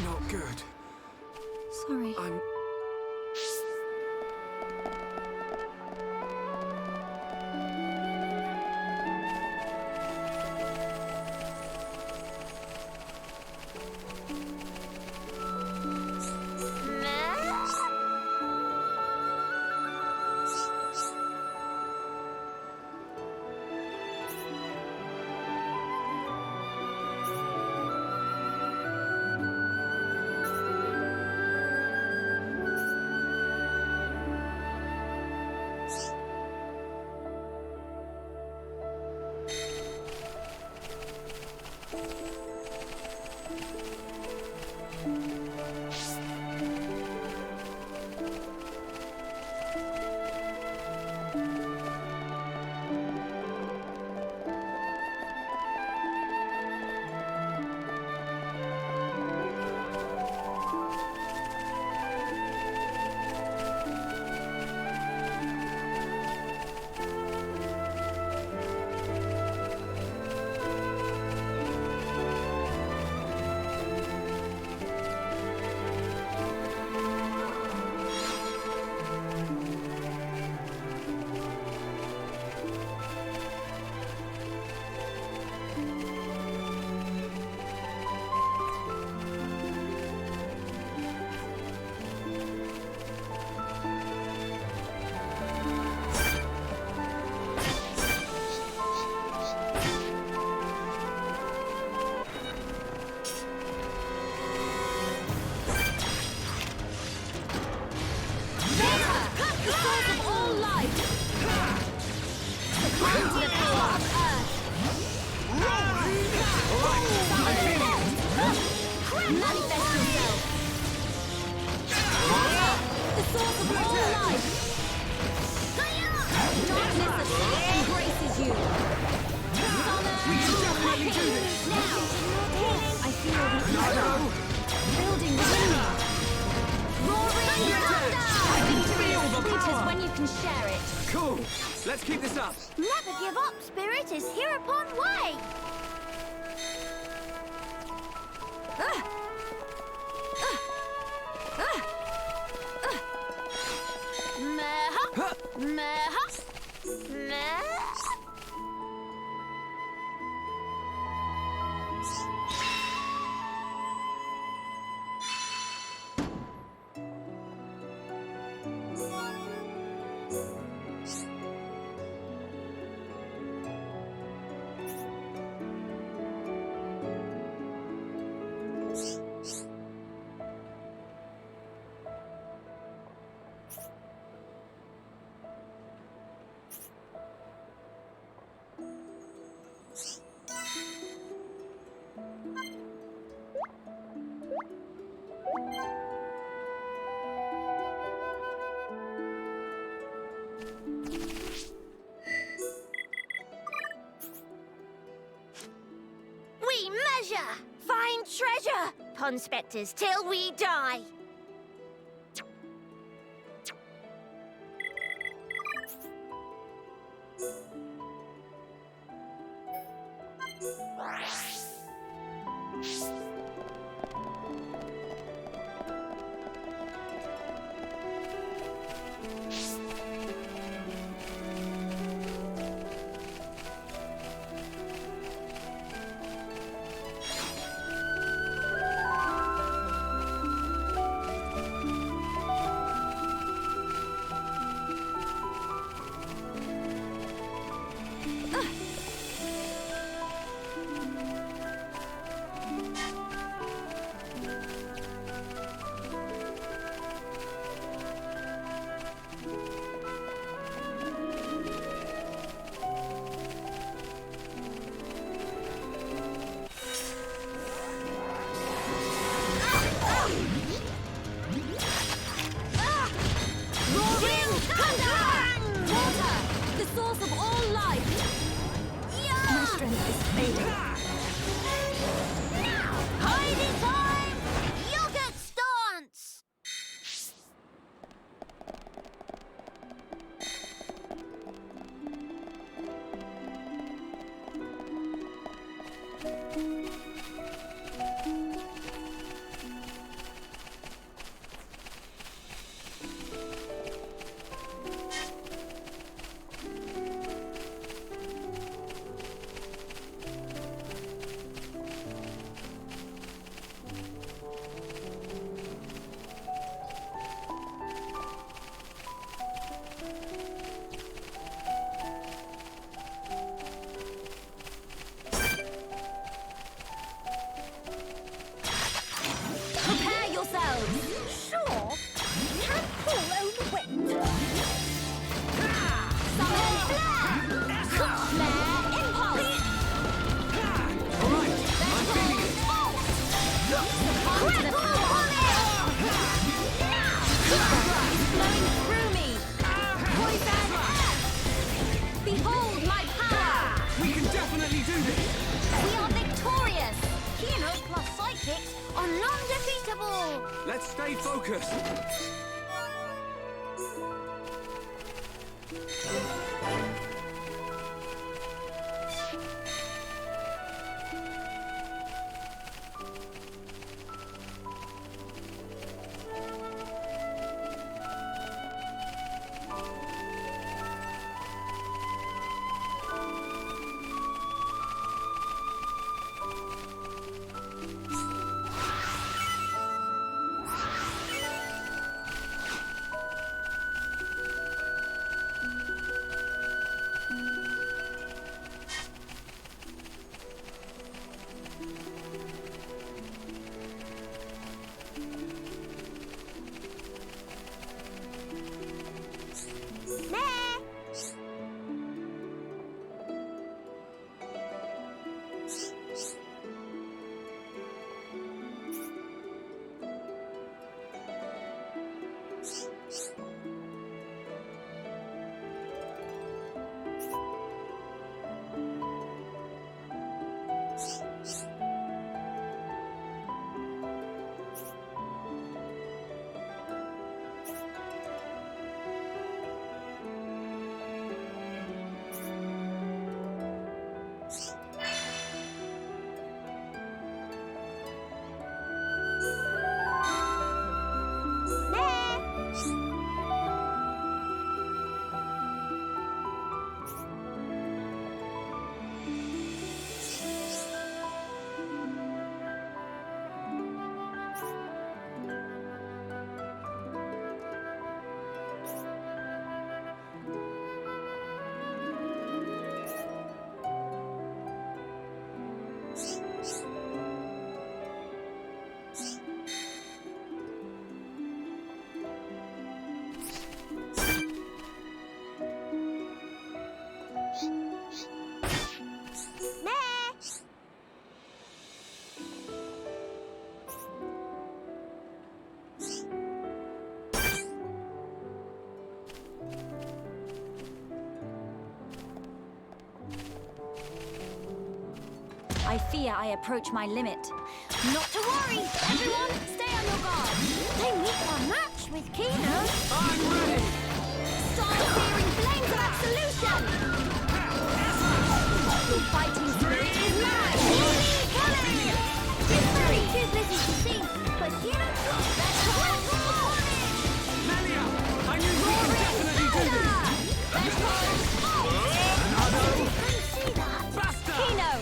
Not good. Sorry. Let's keep this up. Never give up, Spirit is hereupon way. treasure! Find treasure! Pond spectres till we die! Let's stay focused. I fear I approach my limit. Not to worry. Everyone, stay on your guard. They meet our match with Kino. I'm ready! Star-searing flames of absolution. Your fighting spirit is mad. She's very too busy to see, but Kino drops that time. Melia! I knew you could definitely do this! That's called... See that? Faster! Kino!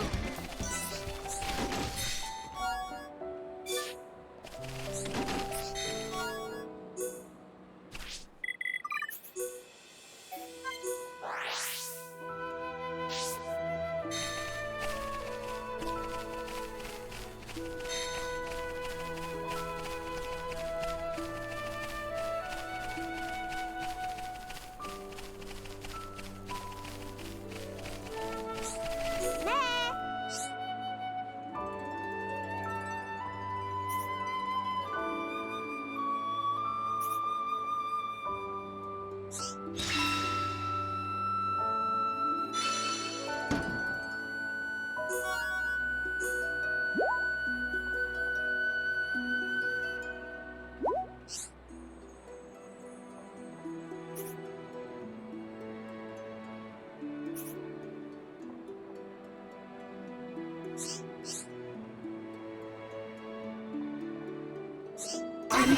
I'm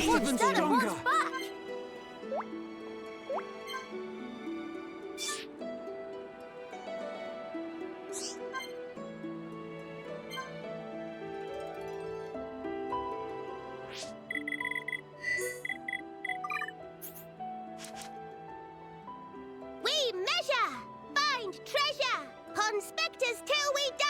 even stronger! We measure, find treasure, pon spectres till we die.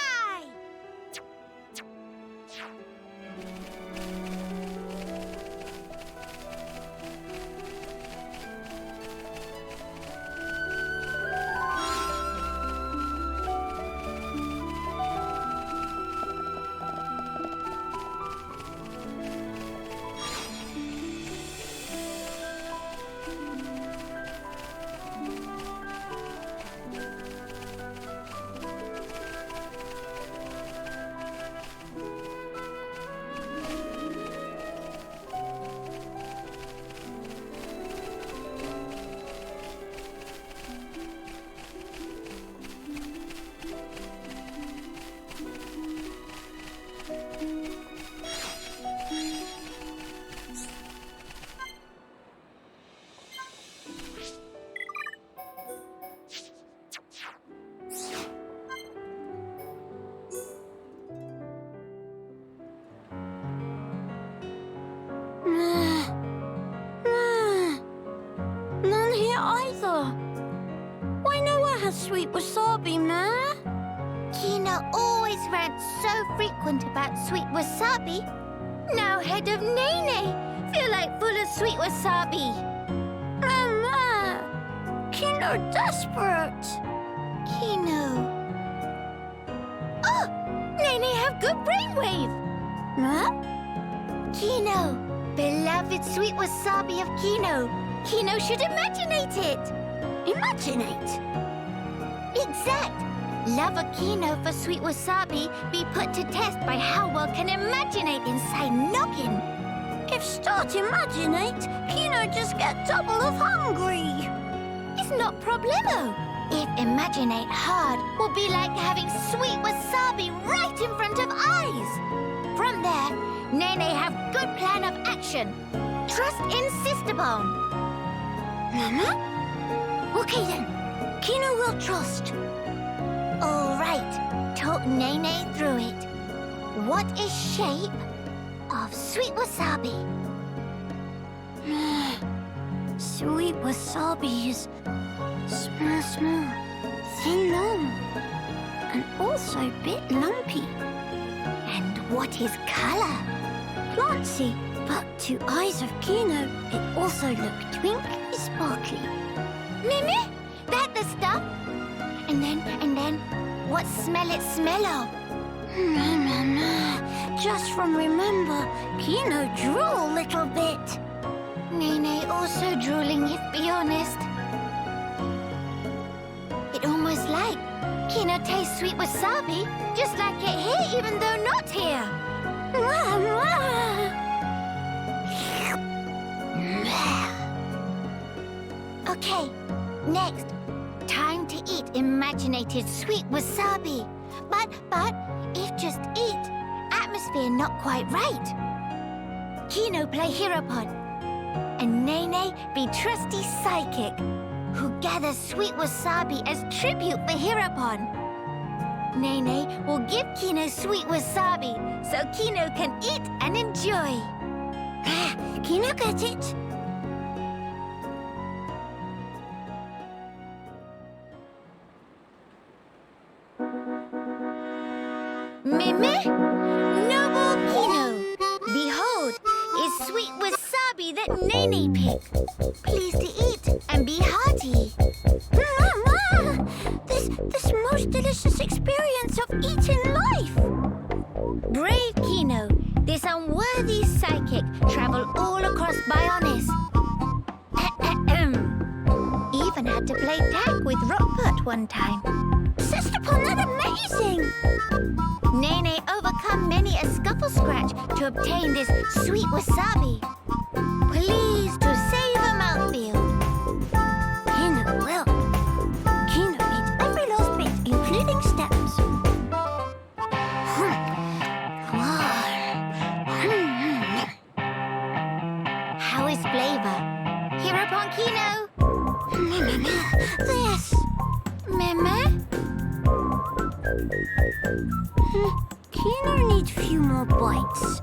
None here either. Why nowhere has sweet wasabi, ma? Kino always rants so frequent about sweet wasabi. Now head of Nene feel like full of sweet wasabi. Ma! Kino desperate. Kino. Oh! Nene have good brainwave. Ma? Kino. Beloved sweet wasabi of Kino. Kino should imaginate it. Imaginate. Exact. Love of Kino for sweet wasabi be put to test by how well can imaginate inside noggin. If start imaginate, Kino just get double of hungry. It's not problemo. If imaginate hard will be like having sweet wasabi right in front of eyes. From there, Nene have good plan of action. Trust insist upon. Mama? Okay then. Kino will trust. All right. Talk Nene through it. What is shape of sweet wasabi? Sweet wasabi is small, thin, long, and also bit lumpy. And what is color? Plancy, but to eyes of Kino, it also looked twinkly, sparkly. Nene, that the stuff? And then, what smell it smell of? Just from remember, Kino drool a little bit. Nene also drooling, if be honest. It almost like Kino tastes sweet wasabi, just like it even though not here. Okay, next. Time to eat imaginated sweet wasabi. But, if just eat, atmosphere not quite right. Kino play Heropon, and Nene be trusty psychic, who gathers sweet wasabi as tribute for Heropon. Nene will give Kino sweet wasabi, so Kino can eat and enjoy. Kino get it? Meme, noble Kino, behold, is sweet wasabi that Nene picked. Please to eat and be hearty. This most delicious experience of eating life. Brave Kino, this unworthy psychic traveled all across Bionis. Even had to play tag with Rockport one time. Sistapon, that's amazing! Nene overcome many a scuffle scratch to obtain this sweet wasabi. Please to save a mouthfeel. Kino will. Kino eats every last bit, including steps. How is flavor? Heropon Kino? This. Meme? Kino needs a few more bites.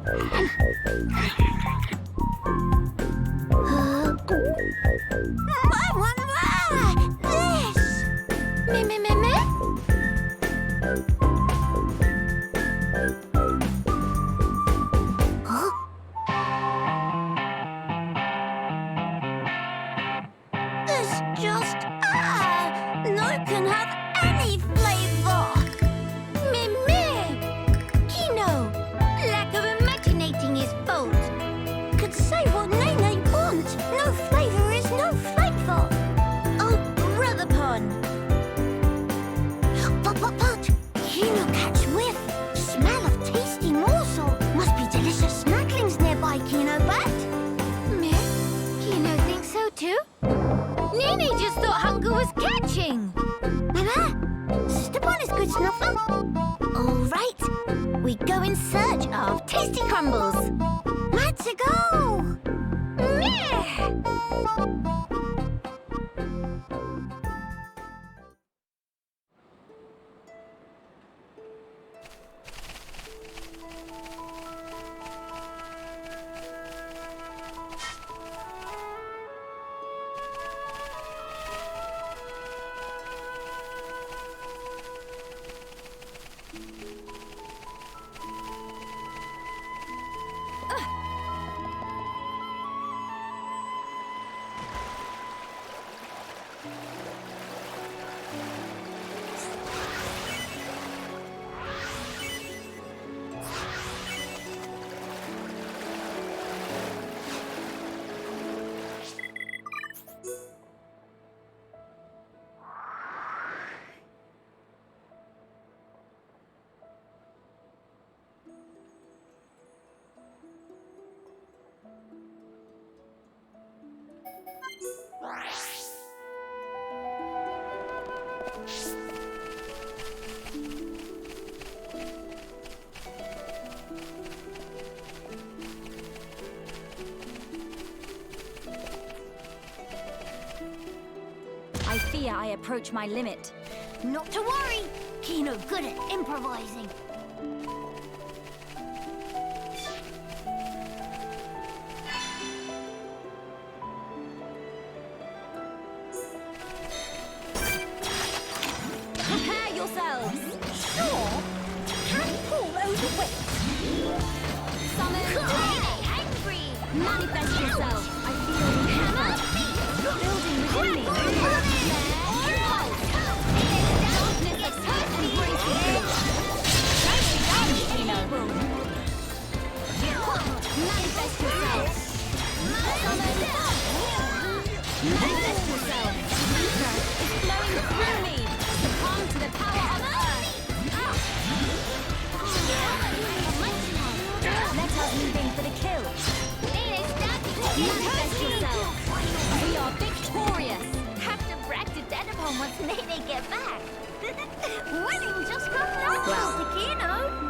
I want more! This! Meme? Huh? This just... no can have any flavor! Meme! Kino! Lack of imaginating his fault. Could say what Nene wants. No flavor is no flavor. Oh, brother pon. But, Kino catch whiff. Smell of tasty morsel. Must be delicious snacklings nearby, Kino, but... Me? Kino thinks so too? Nene just thought hunger was catching. Mama, Sistapon is good snuffer. All right, we go in search of tasty crumbles. Let's go! Meh! I fear I approach my limit. Not to worry. Kino good at improvising. Prepare yourselves! Sure. Can pull those weights. Summon Angry! Manifest yourself! I feel hammer! Building within me! Darkness of hope embraces you! moving for the kill. Nene, stop! Manifest yourself. We are victorious. Have to brag to Denipon once Nene get back. Winning just comes natural to Kino.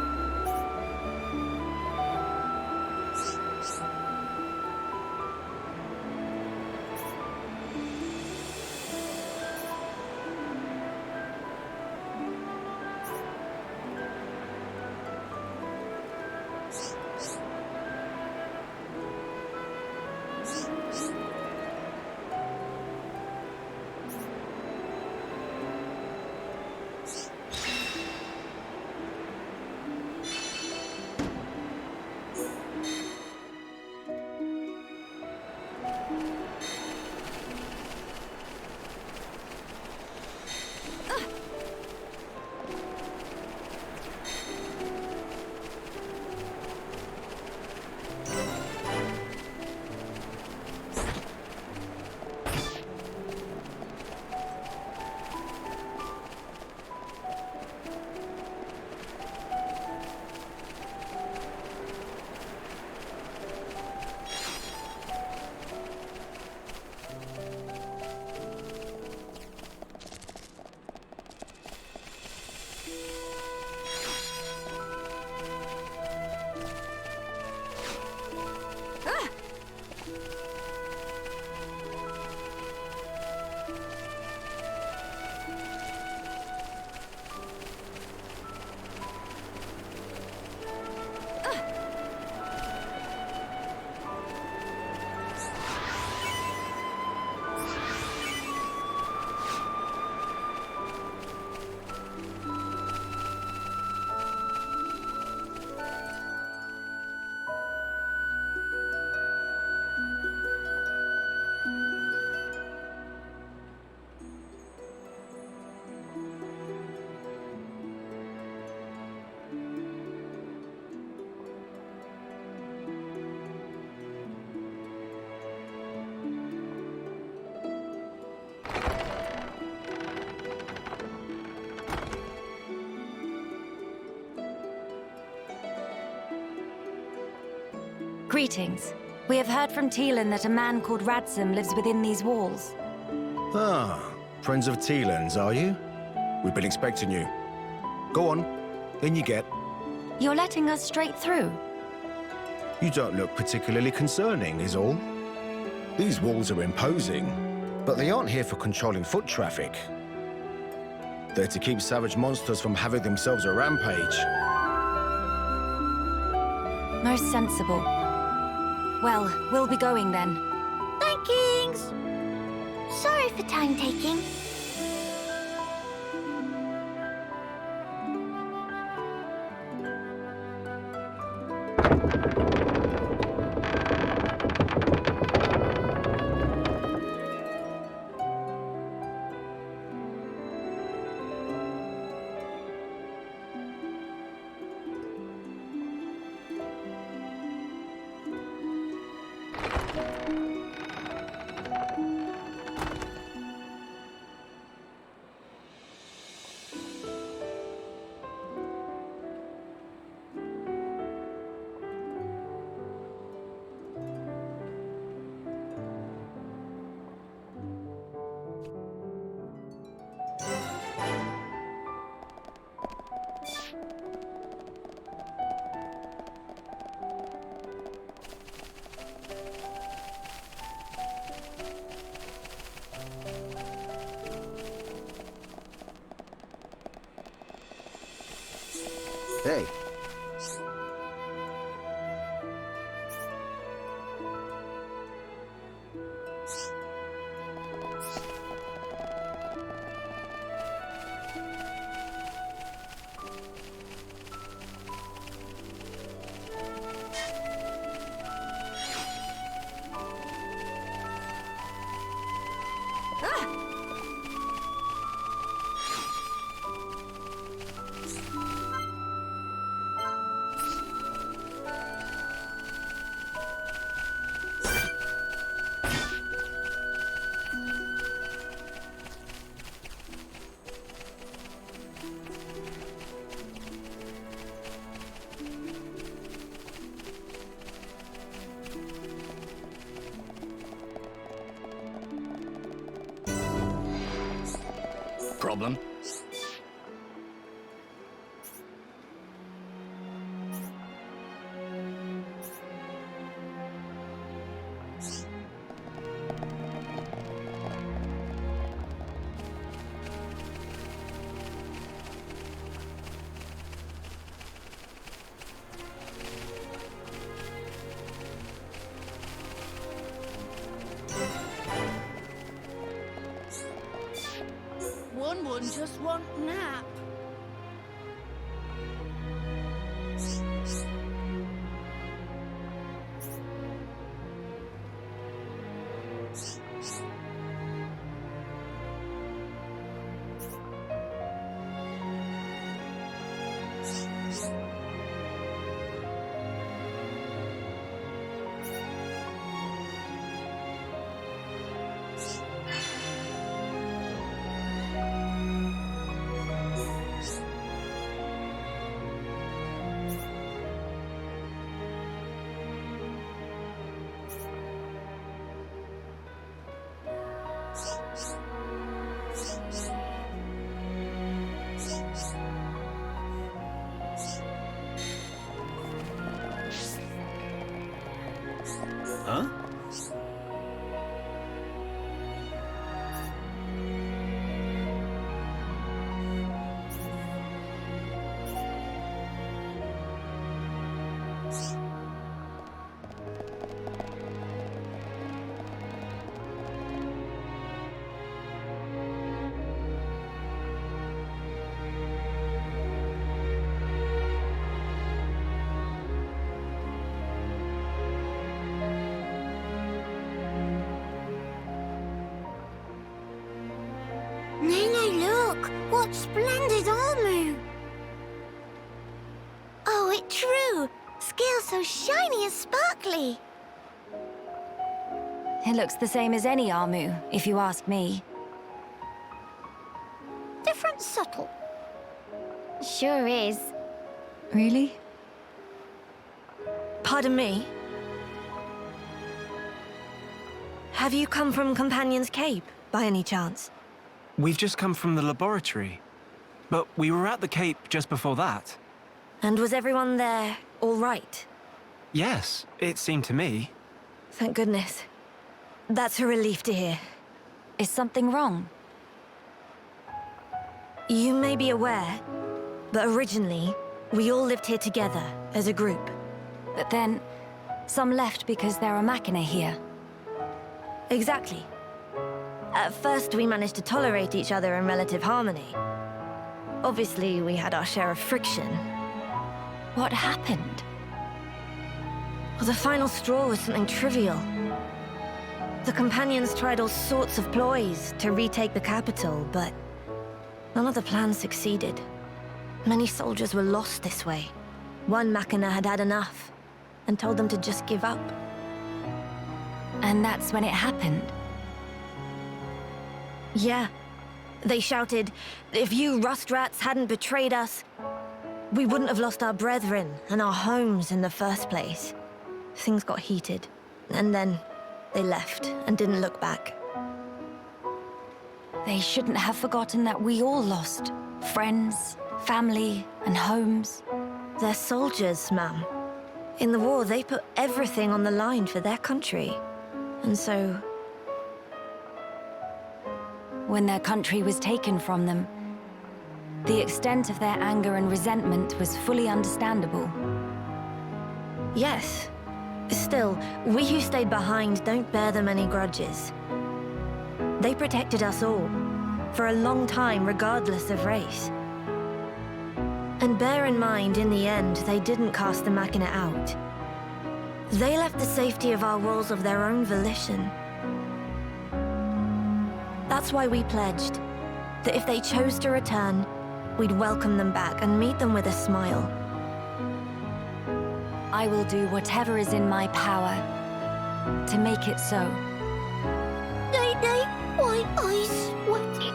Greetings. We have heard from Teelan that a man called Radzam lives within these walls. Ah, friends of Teelan's, are you? We've been expecting you. Go on, in you get. You're letting us straight through. You don't look particularly concerning, is all. These walls are imposing, but they aren't here for controlling foot traffic. They're to keep savage monsters from having themselves a rampage. Most sensible. Well, we'll be going then. Thankings! Sorry for time taking. Hey. problem. One wouldn't just want nap. Huh? Nene, look! What splendid armor! Oh, it's true. Scales so shiny and sparkly. It looks the same as any Armu, if you ask me. Different subtle. Sure is. Really? Pardon me? Have you come from Companion's Cape, by any chance? We've just come from the laboratory. But we were at the Cape just before that. And was everyone there all right? Yes, it seemed to me. Thank goodness. That's a relief to hear. Is something wrong? You may be aware, but originally, we all lived here together, as a group. But then, some left because there are Machina here. Exactly. At first, we managed to tolerate each other in relative harmony. Obviously, we had our share of friction. What happened? Well, the final straw was something trivial. The Companions tried all sorts of ploys to retake the capital, but none of the plans succeeded. Many soldiers were lost this way. One Machina had had enough, and told them to just give up. And that's when it happened. Yeah. They shouted, if you rust rats hadn't betrayed us, we wouldn't have lost our brethren and our homes in the first place. Things got heated, and then they left and didn't look back. They shouldn't have forgotten that we all lost. Friends, family, and homes. They're soldiers, ma'am. In the war, they put everything on the line for their country. And so... When their country was taken from them, the extent of their anger and resentment was fully understandable. Yes. Still, we who stayed behind don't bear them any grudges. They protected us all, for a long time regardless of race. And bear in mind, in the end, they didn't cast the Machina out. They left the safety of our walls of their own volition. That's why we pledged that if they chose to return, we'd welcome them back and meet them with a smile. I will do whatever is in my power to make it so. Night-night, white eyes sweating.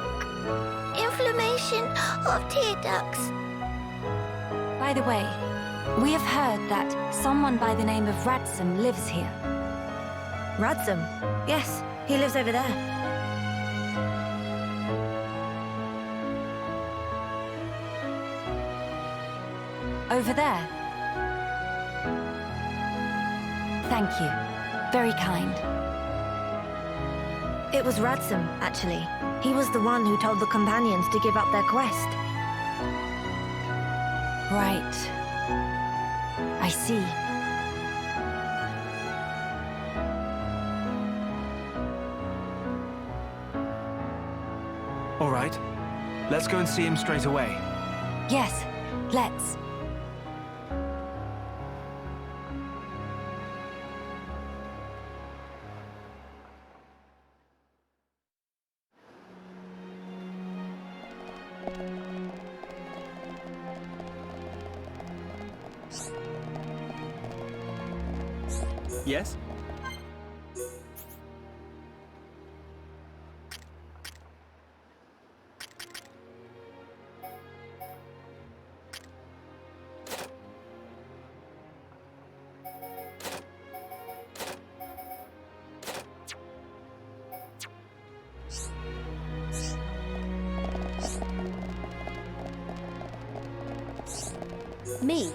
Inflammation of tear ducts. By the way, we have heard that someone by the name of Radzam lives here. Radzam? Yes, he lives over there. Over there. Thank you. Very kind. It was Radzam, actually. He was the one who told the companions to give up their quest. Right. I see. All right. Let's go and see him straight away. Yes, let's. Yes? Me.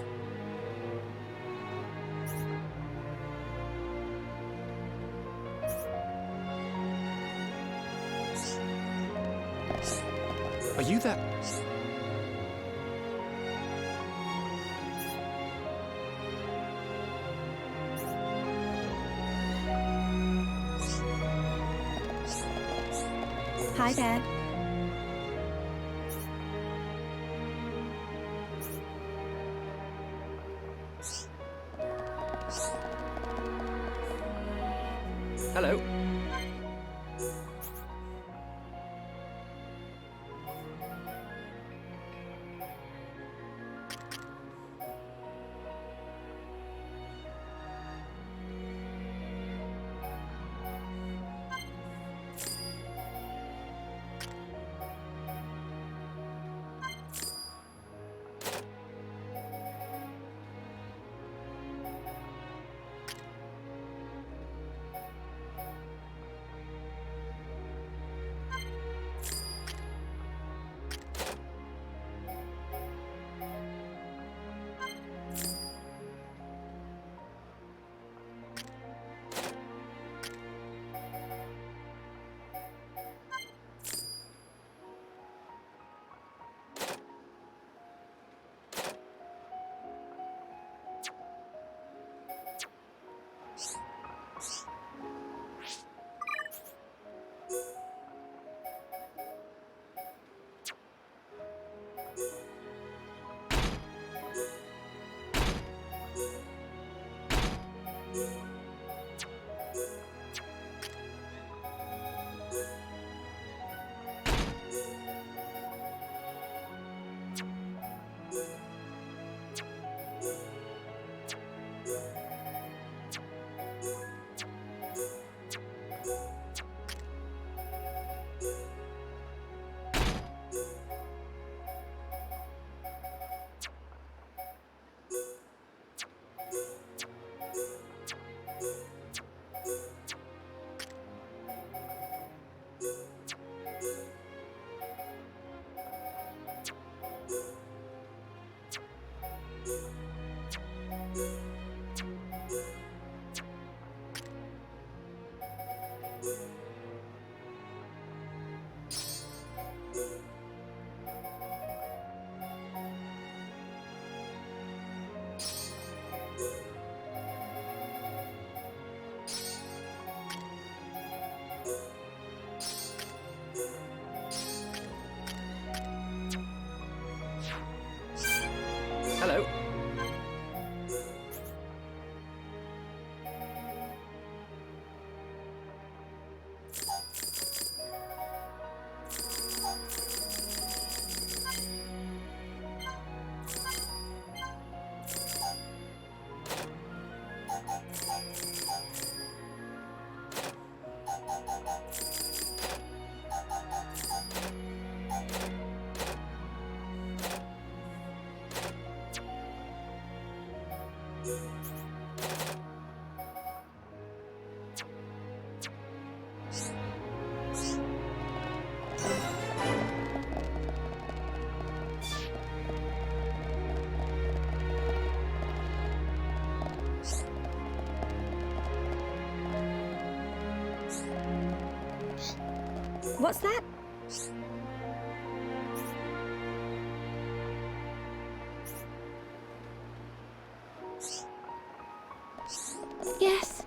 Are you that? Hi there. Hello. Hello. What's that? Yes.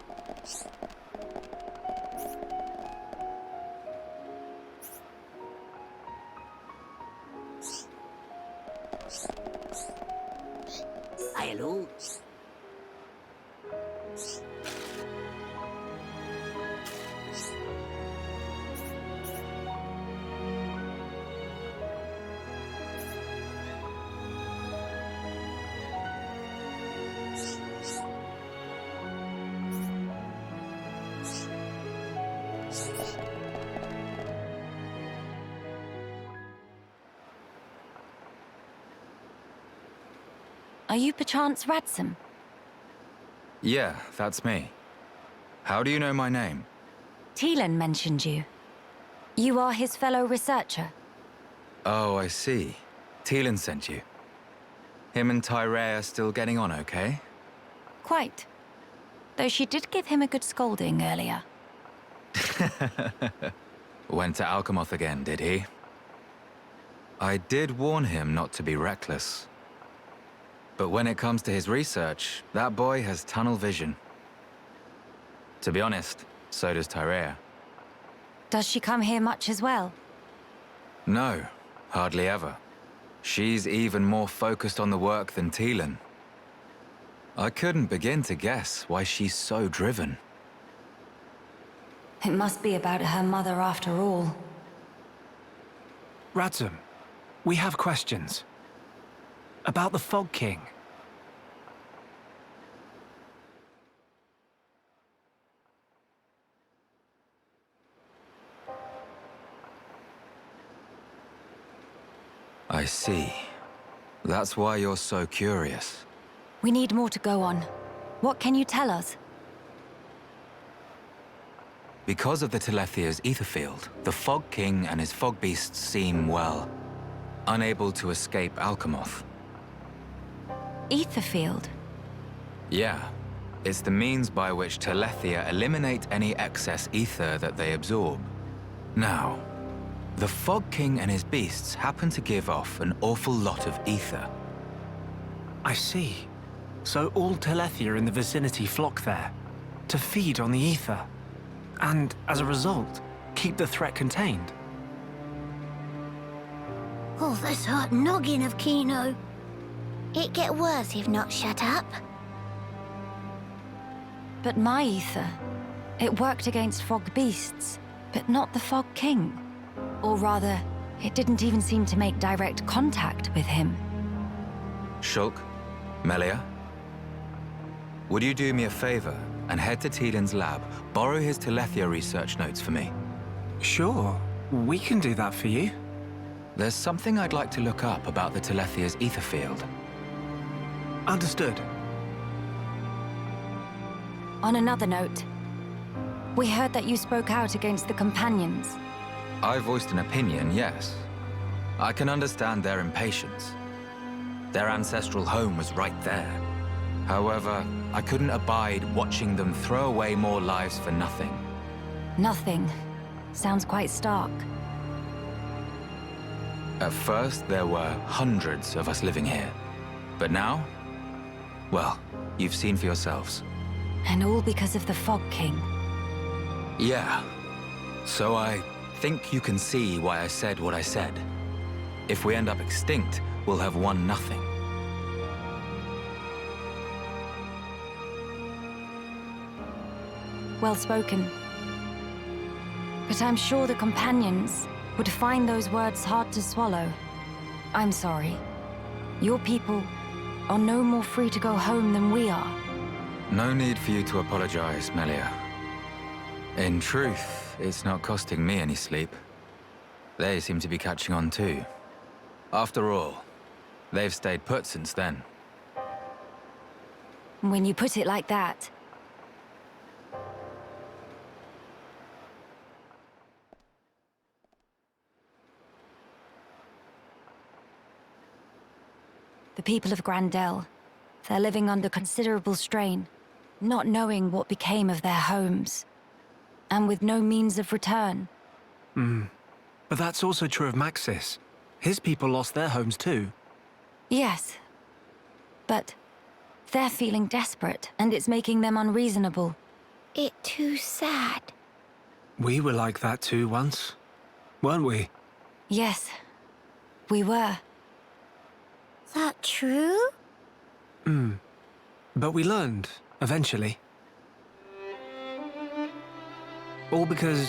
Hello. Are you perchance Radzam? Yeah, that's me. How do you know my name? Teelan mentioned you. You are his fellow researcher. Oh, I see. Teelan sent you. Him and Tyre are still getting on okay? Quite. Though she did give him a good scolding earlier. Went to Alchemoth again, did he? I did warn him not to be reckless. But when it comes to his research, that boy has tunnel vision. To be honest, so does Tyrea. Does she come here much as well? No, hardly ever. She's even more focused on the work than Teelan. I couldn't begin to guess why she's so driven. It must be about her mother after all. Radzam, we have questions. About the Fog King. I see. That's why you're so curious. We need more to go on. What can you tell us? Because of the Telethia's ether field, the Fog King and his fog beasts seem, well, unable to escape Alchemoth. Ether field? Yeah. It's the means by which Telethia eliminate any excess ether that they absorb. Now, the Fog King and his beasts happen to give off an awful lot of ether. I see. So all Telethia in the vicinity flock there, to feed on the ether. And, as a result, keep the threat contained. Oh, this hot noggin of Kino. It get worse if not shut up. But my ether, it worked against fog beasts, but not the Fog King. Or rather, it didn't even seem to make direct contact with him. Shulk, Melia, would you do me a favor and head to Teelan's lab, borrow his Telethia research notes for me? Sure, we can do that for you. There's something I'd like to look up about the Telethia's ether field. Understood. On another note, we heard that you spoke out against the companions. I voiced an opinion, yes. I can understand their impatience. Their ancestral home was right there. However, I couldn't abide watching them throw away more lives for nothing. Nothing. Sounds quite stark. At first, there were hundreds of us living here. But now, well, you've seen for yourselves. And all because of the Fog King. Yeah. So I think you can see why I said what I said. If we end up extinct, we'll have won nothing. Well spoken. But I'm sure the companions would find those words hard to swallow. I'm sorry. Your people are no more free to go home than we are. No need for you to apologize, Melia. In truth, it's not costing me any sleep. They seem to be catching on too. After all, they've stayed put since then. When you put it like that. The people of Gran Dell, they're living under considerable strain, not knowing what became of their homes, and with no means of return. But that's also true of Maxis. His people lost their homes too. Yes. But they're feeling desperate, and it's making them unreasonable. It too sad. We were like that too once, weren't we? Yes, we were. That true? But we learned, eventually. All because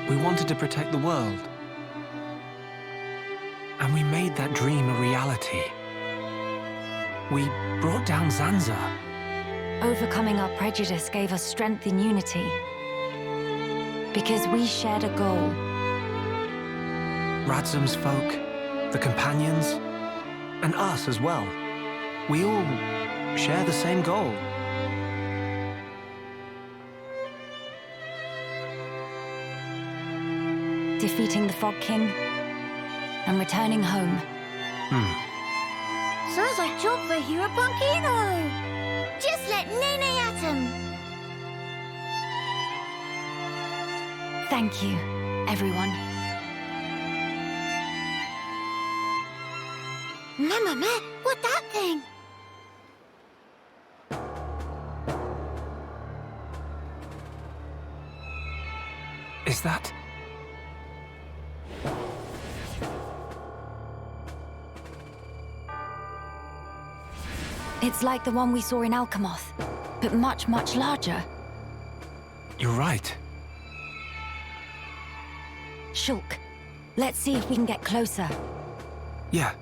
we wanted to protect the world. And we made that dream a reality. We brought down Zanza. Overcoming our prejudice gave us strength in unity. Because we shared a goal. Radzam's folk, the companions, and us as well. We all share the same goal. Defeating the Fog King and returning home. Sounds like job for Hero Punkino. Just let Nene at him. Thank you, everyone. Mama, what that thing? Is that... It's like the one we saw in Alchemoth, but much, much larger. You're right. Shulk, let's see if we can get closer. Yeah.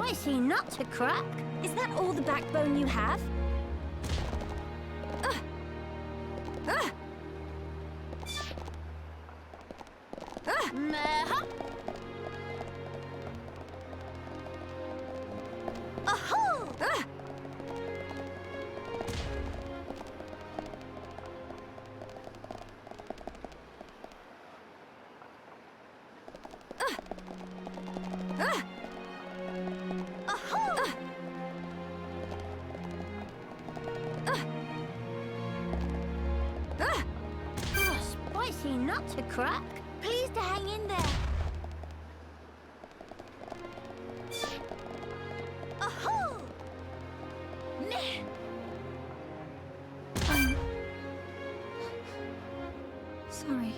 Spicy nut to crack. Is that all the backbone you have? Spicy nut to crack. Please to hang in there. I'm sorry.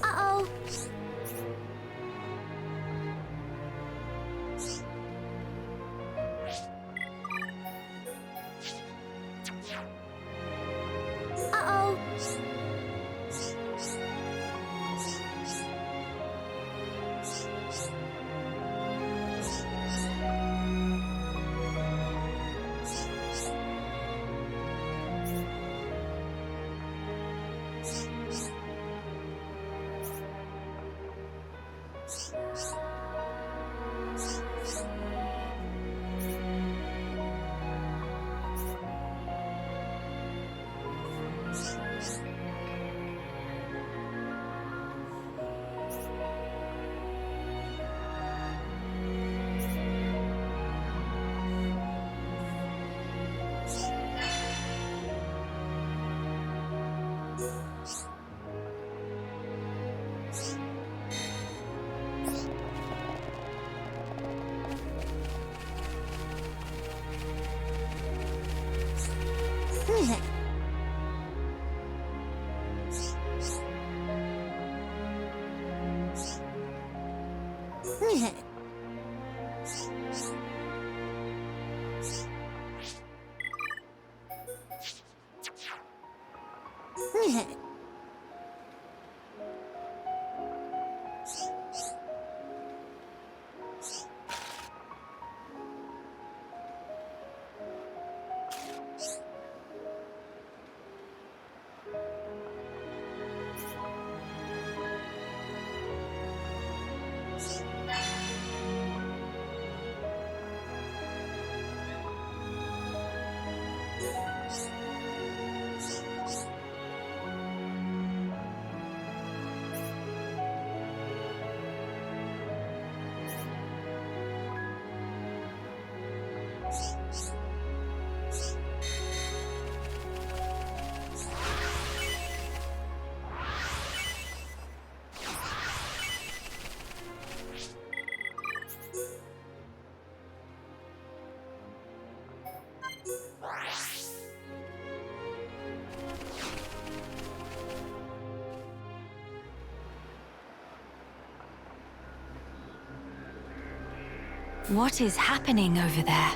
Uh-oh. Uh-oh. What is happening over there?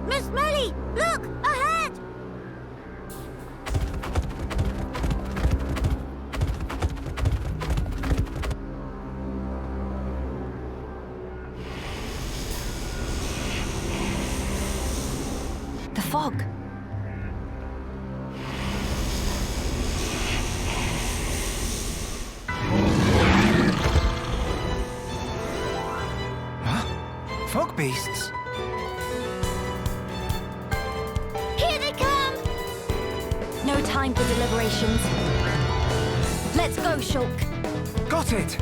Miss Melly, look! Ahead! The fog. Fog beasts? Here they come! No time for deliberations. Let's go, Shulk. Got it!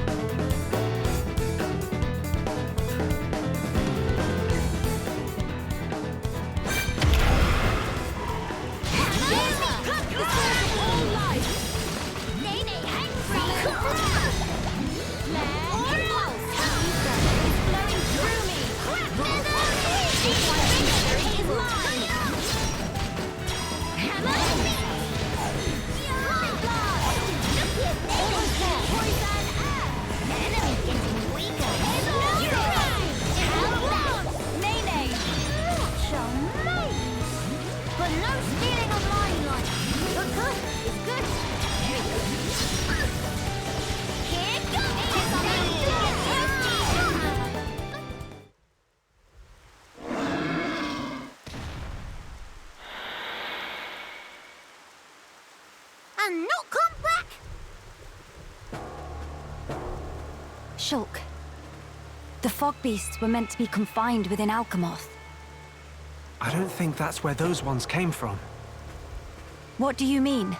But no stealing of limelight. But good is good. Very good. Here goes! And not come back. Shulk. The fog beasts were meant to be confined within Alchemoth. I don't think that's where those ones came from. What do you mean?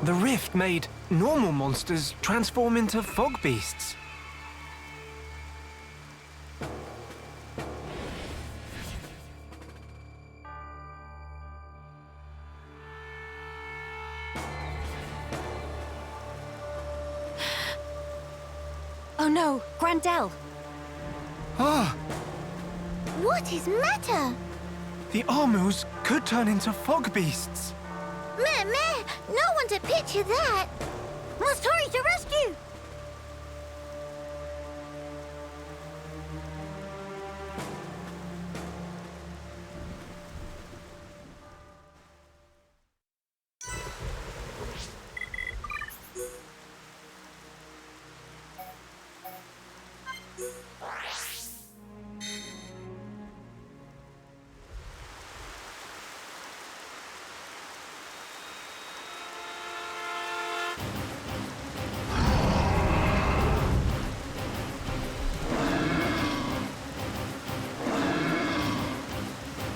The rift made normal monsters transform into fog beasts. Oh no, Gran Dell! Ah! What is matter? The Armus could turn into fog beasts. Meh, no one to picture that. Must hurry to rescue.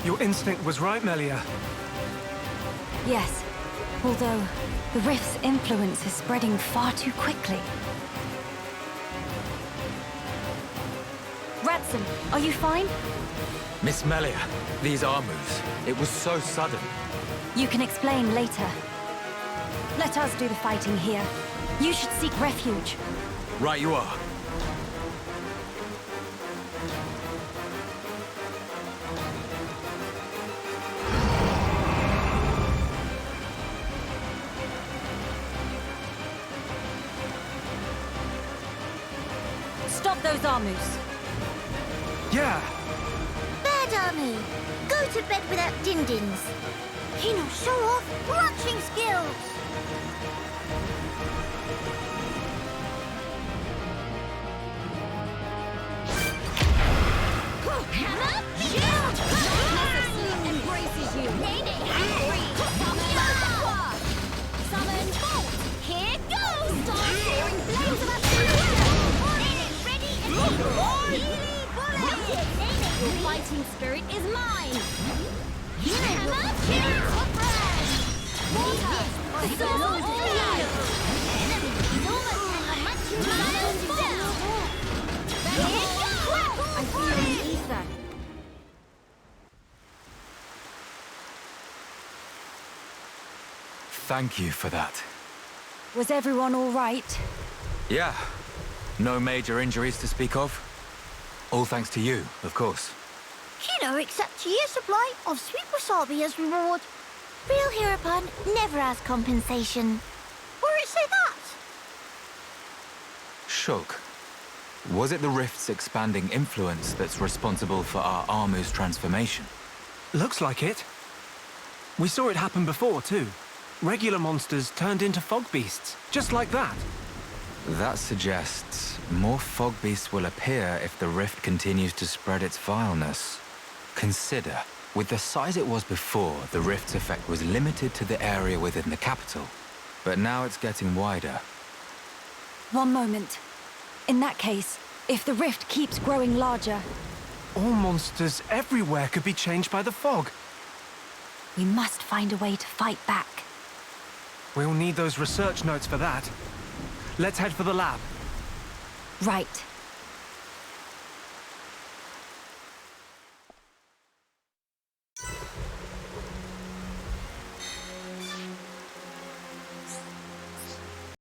Your instinct was right, Melia. Yes, although The rift's influence is spreading far too quickly. Radzam, are you fine? Miss Melia, these are moves. It was so sudden. You can explain later. Let us do the fighting here. You should seek refuge. Right you are. Stop those Armus. Yeah. Bad Armu. Go to bed without din-dins. Kino, show off watching skills. Hammer, shield! Embraces you. Summon bolt! Here goes! Start pouring flames of absolute ready and Your fighting spirit is mine. Hammer, shield, surprise! Water. Sword, fire! Enemy is almost as much as down! Here goes! I feel the ether. Thank you for that. Was everyone all right? Yeah. No major injuries to speak of. All thanks to you, of course. Kino accepts a year's supply of sweet wasabi as reward. Real Hereupon never asks compensation. Where it say that? Shulk, was it the rift's expanding influence that's responsible for our Armu's transformation? Looks like it. We saw it happen before, too. Regular monsters turned into fog beasts, just like that. That suggests more fog beasts will appear if the rift continues to spread its vileness. Consider, with the size it was before, the rift's effect was limited to the area within the capital. But now it's getting wider. One moment. In that case, if the rift keeps growing larger, All monsters everywhere could be changed by the fog. we must find a way to fight back. We'll need those research notes for that. Let's head for the lab. Right.